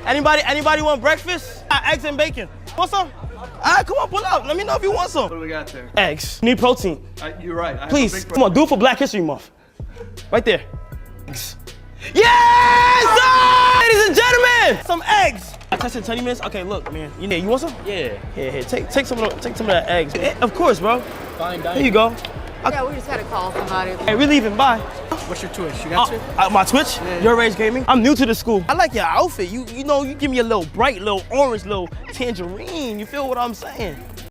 Anybody want breakfast? Eggs and bacon. Want some? Come on, pull up. Let me know if you want some. What do we got there? Eggs. Need protein. You're right. Please, come on, do it for Black History Month. Right there. Eggs. Yes, sir! Ladies and gentlemen, some eggs. I tested 20 minutes. Okay, look, man. You want some? Yeah. Here. Take some of that eggs. Of course, bro. Fine dining. Here you go. Yeah, we just gotta call somebody. Hey, we're leaving. Bye. What's your Twitch? You got Twitch? My Twitch? Yeah. Your Rage Gaming. I'm new to the school. I like your outfit. You know, you give me a little bright, little orange, little tangerine. You feel what I'm saying?